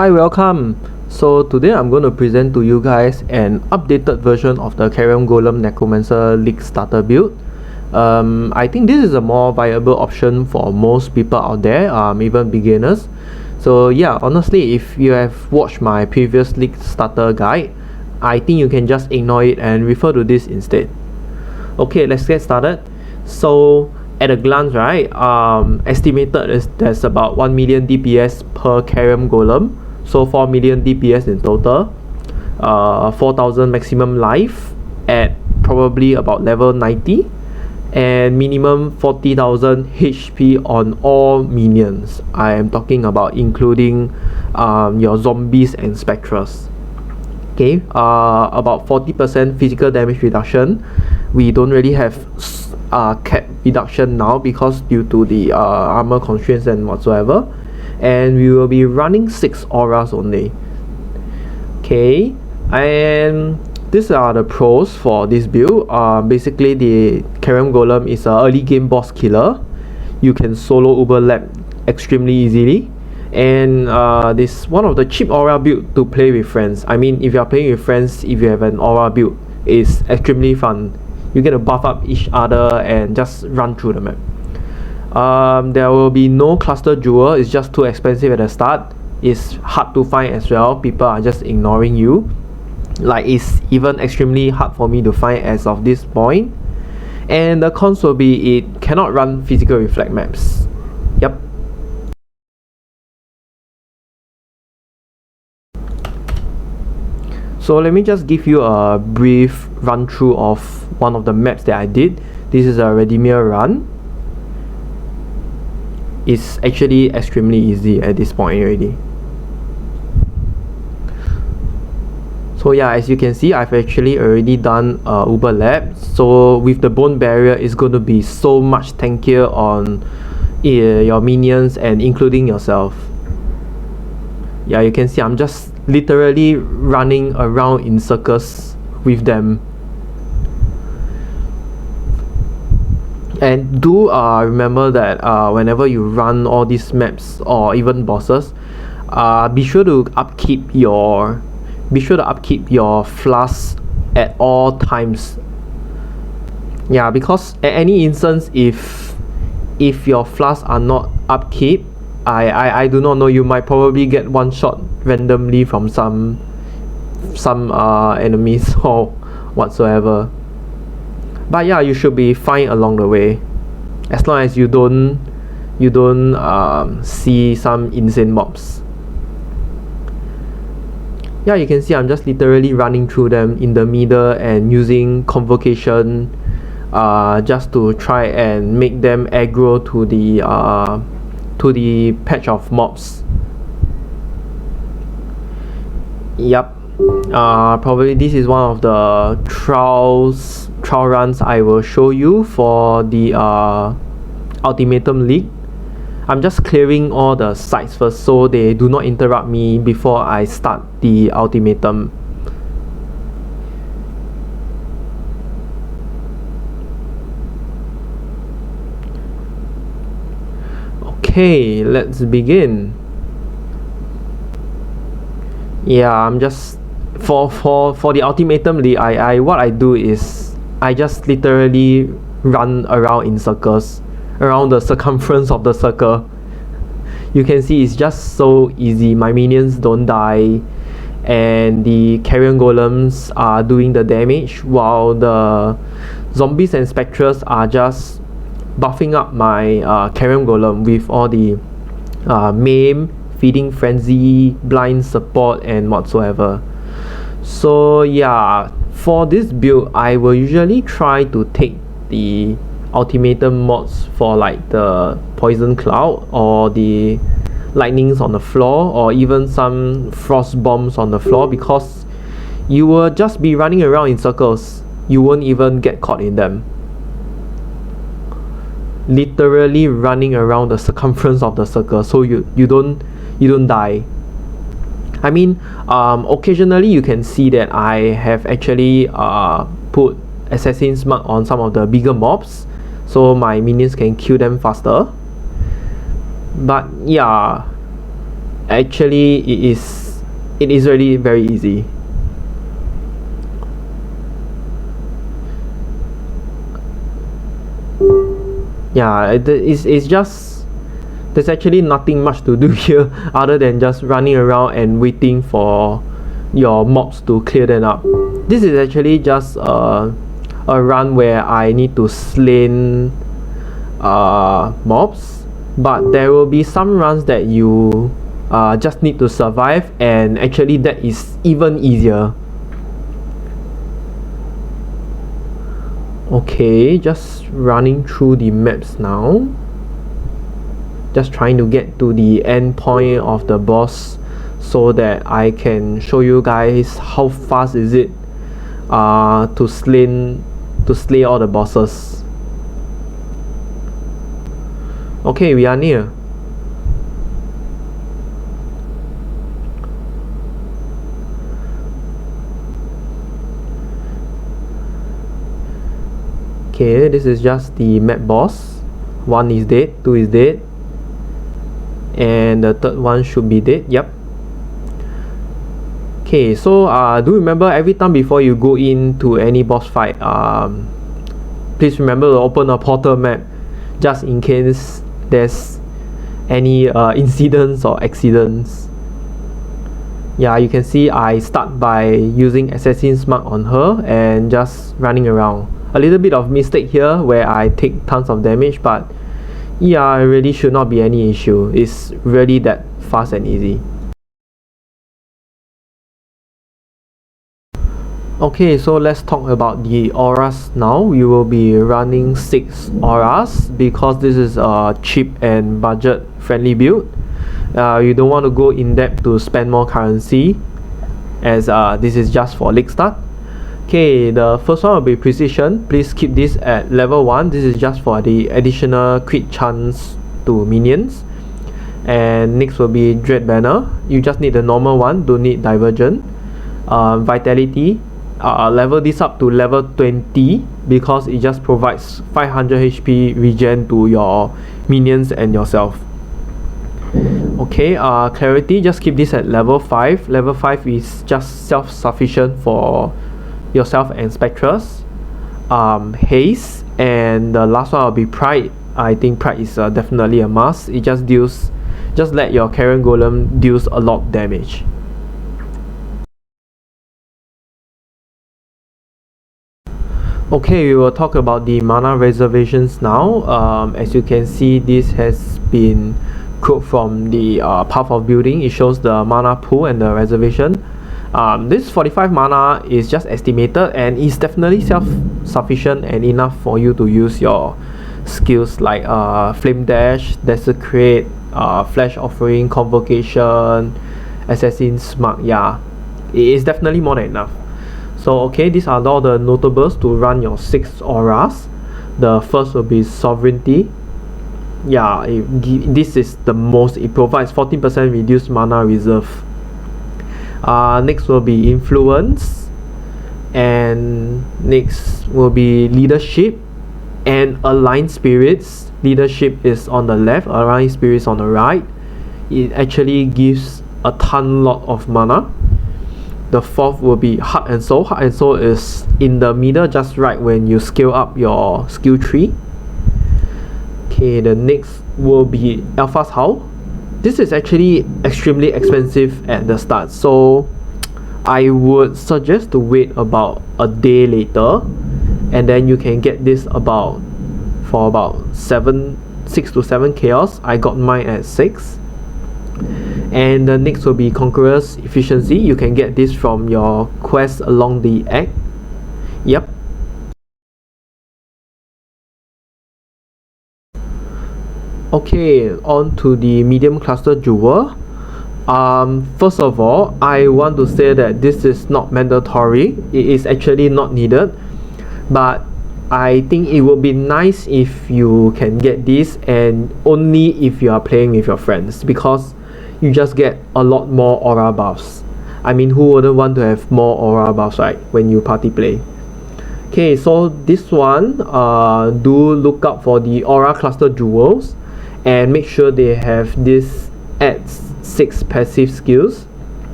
Hi, welcome. So today I'm going to present to you guys an updated version of the Carrion Golem Necromancer League starter build. I think this is a more viable option for most people out there, even beginners. So yeah, honestly, if you have watched my previous League starter guide, I think you can just ignore it and refer to this instead. Okay, let's get started. So at a glance, right, estimated is there's about 1 million DPS per Carrion Golem, so 4 million DPS in total, 4,000 maximum life at probably about level 90, and minimum 40,000 HP on all minions. I am talking about including your zombies and Spectres. Okay, about 40% physical damage reduction. We don't really have cap reduction now because due to the armor constraints and whatsoever, and we will be running 6 auras only. Okay, and these are the pros for this build. Basically, the Carrion Golem is an early game boss killer. You can solo overlap extremely easily, and this one of the cheap aura build to play with friends. I mean, if you are playing with friends, if you have an aura build, it's extremely fun. You get to buff up each other and just run through the map. There will be no cluster jewel. It's just too expensive at the start. It's hard to find as well. People are just ignoring you. Like, it's even extremely hard for me to find as of this point. And the cons will be it cannot run physical reflect maps. Yep. So let me just give you a brief run through of one of the maps that I did. This is a Redemeer run. It's actually extremely easy at this point already. So yeah, as you can see, I've actually already done Uber Lab. So with the bone barrier, it's going to be so much tankier on your minions and including yourself. Yeah, you can see I'm just literally running around in circles with them. And do remember that whenever you run all these maps or even bosses, be sure to upkeep your flasks at all times. Yeah, because at any instance, if your flasks are not upkeep, I do not know, you might probably get one shot randomly from some enemies or whatsoever. But yeah, you should be fine along the way, as long as you don't see some insane mobs. Yeah, you can see I'm just literally running through them in the middle and using convocation just to try and make them aggro to the patch of mobs. Yep. Probably this is one of the trial runs I will show you for the Ultimatum League. I'm just clearing all the sites first so they do not interrupt me before I start the ultimatum. Okay, let's begin. Yeah, I'm just for the ultimatum league, what I do is I just literally run around in circles around the circumference of the circle. You can see it's just so easy. My minions don't die and the Carrion Golems are doing the damage while the zombies and Spectres are just buffing up my Carrion Golem with all the maim, feeding frenzy, blind support and whatsoever. So yeah, for this build I will usually try to take the ultimatum mods for like the poison cloud or the lightnings on the floor or even some frost bombs on the floor, because you will just be running around in circles. You won't even get caught in them. Literally running around the circumference of the circle so you don't die. I mean, occasionally you can see that I have actually put assassin's mark on some of the bigger mobs so my minions can kill them faster. But yeah, actually it is really very easy. Yeah, it's just, there's actually nothing much to do here other than just running around and waiting for your mobs to clear them up. This is actually just a run where I need to slay mobs, but there will be some runs that you just need to survive, and actually that is even easier. Okay, just running through the maps now, just trying to get to the end point of the boss so that I can show you guys how fast is it to slay all the bosses. Okay, we are near. Okay, this is just the map boss. 1 is dead, 2 is dead, and the third one should be dead. Yep. Okay, so do remember, every time before you go into any boss fight, please remember to open a portal map just in case there's any incidents or accidents. Yeah, you can see I start by using Assassin's Mark on her and just running around. A little bit of mistake here where I take tons of damage, but yeah, it really should not be any issue. It's really that fast and easy. Okay, so let's talk about the auras now. We will be running 6 auras because this is a cheap and budget friendly build. You don't want to go in depth to spend more currency, as this is just for league start. Okay, the first one will be precision. Please keep this at level 1. This is just for the additional crit chance to minions. And next will be dread banner. You just need the normal one, don't need divergent. Vitality, level this up to level 20 because it just provides 500 HP regen to your minions and yourself. Okay, clarity, just keep this at level 5. Level 5 is just self-sufficient for yourself and Spectres. Haste, and the last one will be pride. I think pride is definitely a must. It just let your Carrion Golem deals a lot of damage. Okay, we will talk about the mana reservations now. As you can see, this has been quote from the path of building. It shows the mana pool and the reservation. This 45 mana is just estimated and is definitely self-sufficient and enough for you to use your skills like Flame Dash, Desecrate, Flash Offering, Convocation, Assassin's Mark. Yeah, it is definitely more than enough. So okay, these are all the notables to run your 6 auras. The first will be Sovereignty. Yeah, this is the most. It provides 14% reduced mana reserve. Next will be Influence, and next will be Leadership and Aligned Spirits. Leadership is on the left, Aligned Spirits on the right. It actually gives a lot of mana. The fourth will be Heart and Soul. Heart and Soul is in the middle, just right when you scale up your skill tree. Okay, the next will be Alpha's Howl. This is actually extremely expensive at the start, so I would suggest to wait about a day later, and then you can get this for about 6 to 7 chaos. I got mine at 6. And the next will be Conqueror's Efficiency. You can get this from your quest along the act. Yep. Okay, on to the medium cluster jewel. First of all, I want to say that this is not mandatory. It is actually not needed, but I think it would be nice if you can get this, and only if you are playing with your friends, because you just get a lot more aura buffs. I mean, who wouldn't want to have more aura buffs, right, when you party play? Okay, so this one, do look up for the aura cluster jewels and make sure they have this add 6 passive skills.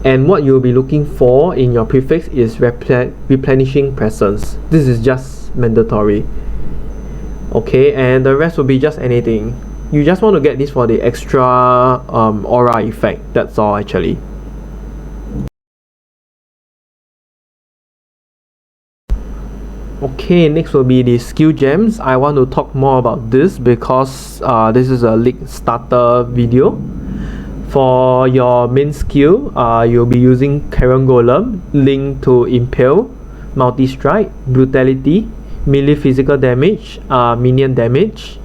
And what you'll be looking for in your prefix is replenishing presence. This is just mandatory. Okay, and the rest will be just anything. You just want to get this for the extra aura effect. That's all actually. Okay, next will be the skill gems. I want to talk more about this because this is a league starter video. For your main skill, you'll be using Carrion Golem, linked to Impale, Multi-Strike, Brutality, melee physical damage, minion damage.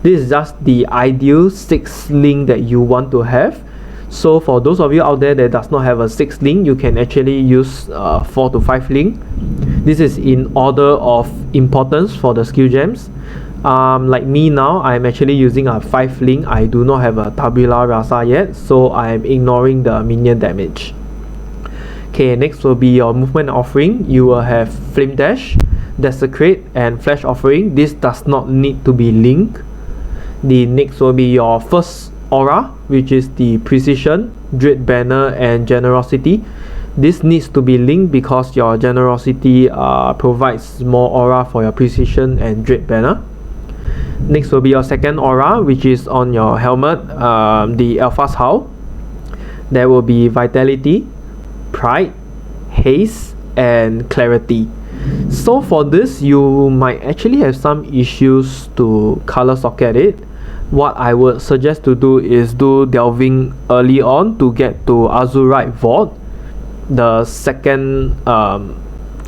This is just the ideal 6 link that you want to have. So for those of you out there that does not have a 6 link, you can actually use 4 to 5 link. This is in order of importance for the skill gems. Like me now, I'm actually using a 5 link. I do not have a tabula rasa yet, so I'm ignoring the minion damage. Okay, next will be your movement offering. You will have Flame Dash, Desecrate, and Flash offering. This does not need to be linked. The next will be your first aura, which is the Precision, Dread Banner, and Generosity. This needs to be linked because your Generosity provides more aura for your Precision and Dread Banner. Next will be your second aura, which is on your helmet, the Alpha's Howl. There will be Vitality, Pride, Haste, and Clarity. So for this, you might actually have some issues to color socket it. What I would suggest to do is do delving early on to get to Azurite Vault, the second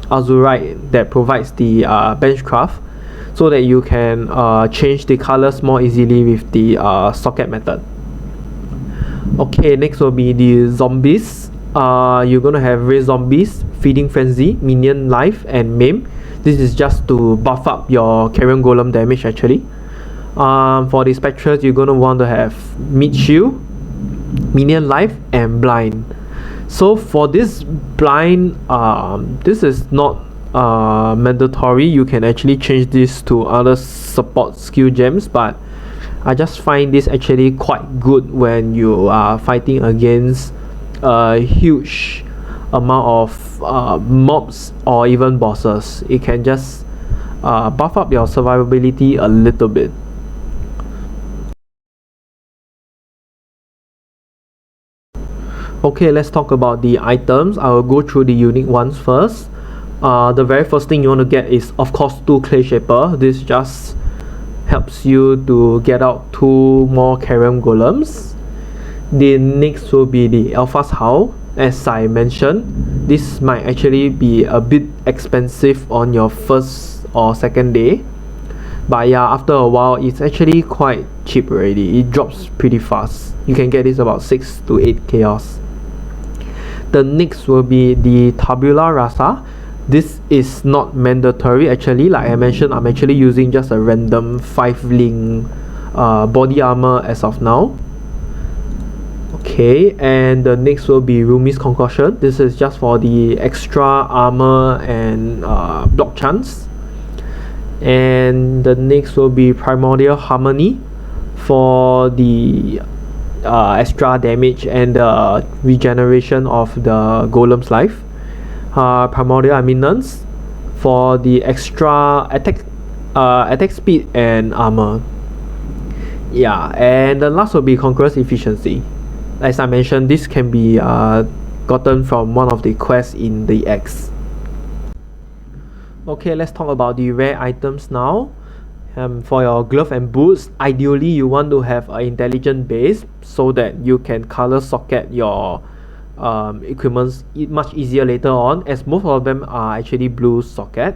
Azurite that provides the benchcraft, so that you can change the colors more easily with the socket method. Okay, next will be the zombies. You're gonna have Raise Zombies, Feeding Frenzy, Minion Life, and Maim. This is just to buff up your Carrion Golem damage actually. For the Spectres, you're gonna want to have Mid Shield, Minion Life, and Blind. So for this Blind, this is not mandatory. You can actually change this to other support skill gems, but I just find this actually quite good when you are fighting against a huge amount of mobs or even bosses. It can just buff up your survivability a little bit. Okay, let's talk about the items. I will go through the unique ones first. The very first thing you want to get is of course 2 Clay Shaper. This just helps you to get out 2 more Carrion Golems. The next will be the Alpha's Howl. As I mentioned, this might actually be a bit expensive on your first or second day, but yeah, after a while it's actually quite cheap already. It drops pretty fast. You can get this about 6 to 8 chaos. The next will be the Tabula Rasa. This is not mandatory actually. Like I mentioned, I'm actually using just a random 5 link body armor as of now. Okay, and the next will be Rumi's Concoction. This is just for the extra armor and block chance. And the next will be Primordial Harmony for the extra damage and the regeneration of the golem's life. Primordial Eminence for the extra attack speed and armor. Yeah, and the last will be Conqueror's Efficiency. As I mentioned, this can be gotten from one of the quests in the X. Okay, let's talk about the rare items now. For your glove and boots, ideally you want to have an intelligent base so that you can color socket your equipments much easier later on, as most of them are actually blue socket.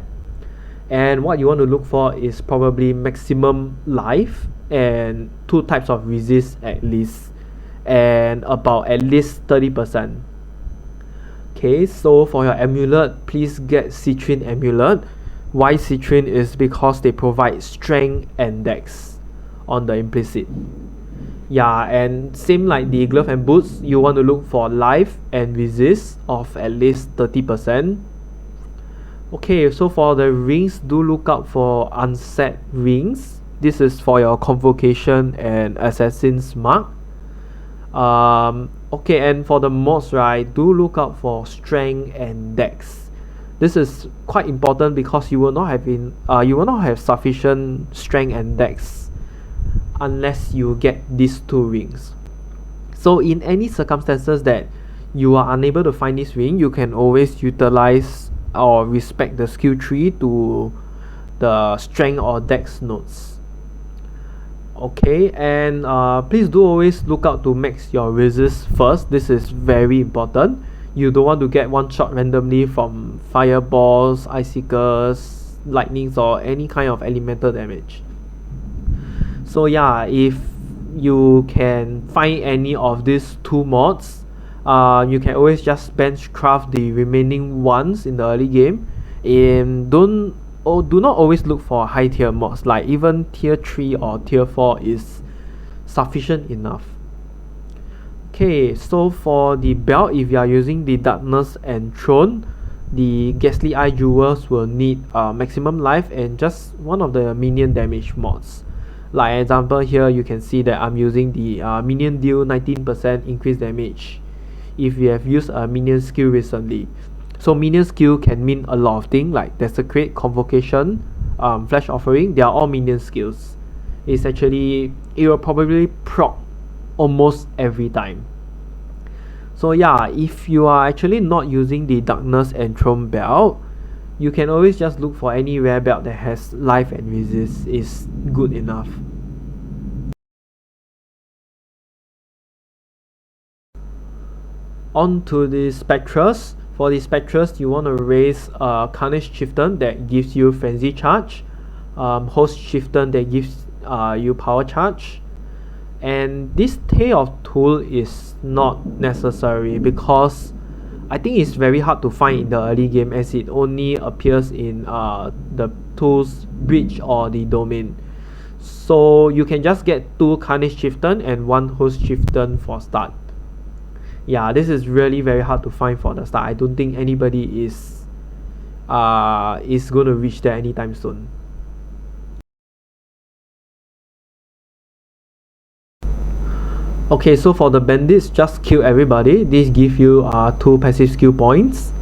And what you want to look for is probably maximum life and 2 types of resist at least, and about at least 30%. Okay, so for your amulet, please get Citrine Amulet. Why Citrine is because they provide strength and dex on the implicit. Yeah, and same like the glove and boots, you want to look for life and resist of at least 30%. Okay, so for the rings, do look out for unset rings. This is for your Convocation and Assassin's Mark. Okay, and for the mods, right, do look out for strength and dex. This is quite important because you will not have sufficient strength and dex unless you get these two rings. So in any circumstances that you are unable to find this ring, you can always utilize or respect the skill tree to the strength or dex nodes. Okay, and please do always look out to max your resist first. This is very important. You don't want to get one shot randomly from fireballs, icicles, lightnings, or any kind of elemental damage. So yeah, if you can find any of these two mods, you can always just bench craft the remaining ones in the early game, and do not always look for high tier mods. Like even tier 3 or tier 4 is sufficient enough. Okay, so for the belt, if you are using the Darkness and Throne, the Ghastly Eye Jewels will need maximum life and just one of the minion damage mods. Like example here, you can see that I'm using the minion deal 19% increased damage if you have used a minion skill recently. So minion skill can mean a lot of things like Desecrate, Convocation, Flash Offering. They are all minion skills. It will probably proc almost every time. So yeah, if you are actually not using the Darkness and Throne belt, you can always just look for any rare belt that has life and resist is good enough. On to the Spectres. For the Spectres, you want to raise Carnage Chieftain that gives you Frenzy Charge, Host Chieftain that gives you Power Charge, and this Tail of Tool is not necessary because I think it's very hard to find in the early game as it only appears in the Tool's Bridge or the Domain. So you can just get 2 Carnage Chieftain and 1 Host Chieftain for start. Yeah, this is really very hard to find for the start. I don't think anybody is going to reach there anytime soon. Okay, so for the bandits, just kill everybody. This gives you 2 passive skill points.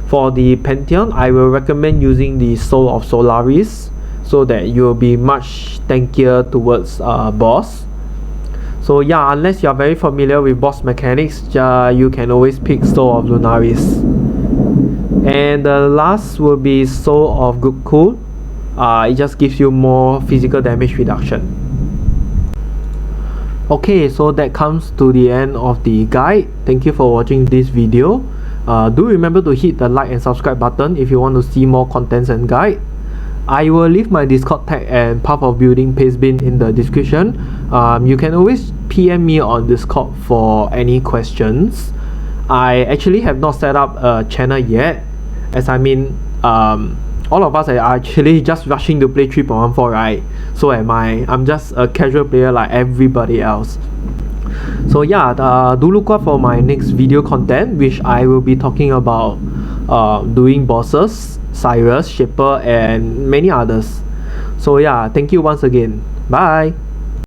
For the Pantheon, I will recommend using the Soul of Solaris so that you'll be much tankier towards boss. So yeah, unless you are very familiar with boss mechanics, you can always pick Soul of Lunaris. And the last will be Soul of Good Cool. It just gives you more physical damage reduction. Okay, so that comes to the end of the guide. Thank you for watching this video. Do remember to hit the like and subscribe button if you want to see more contents and guide. I will leave my Discord tag and Path of Building pastebin in the description. You can always PM me on Discord for any questions. I actually have not set up a channel yet, as I mean, all of us are actually just rushing to play 3.14, right? So am I. I'm just a casual player like everybody else. So yeah, do look out for my next video content, which I will be talking about doing bosses, Cyrus, Shaper, and many others. So yeah, thank you once again. Bye.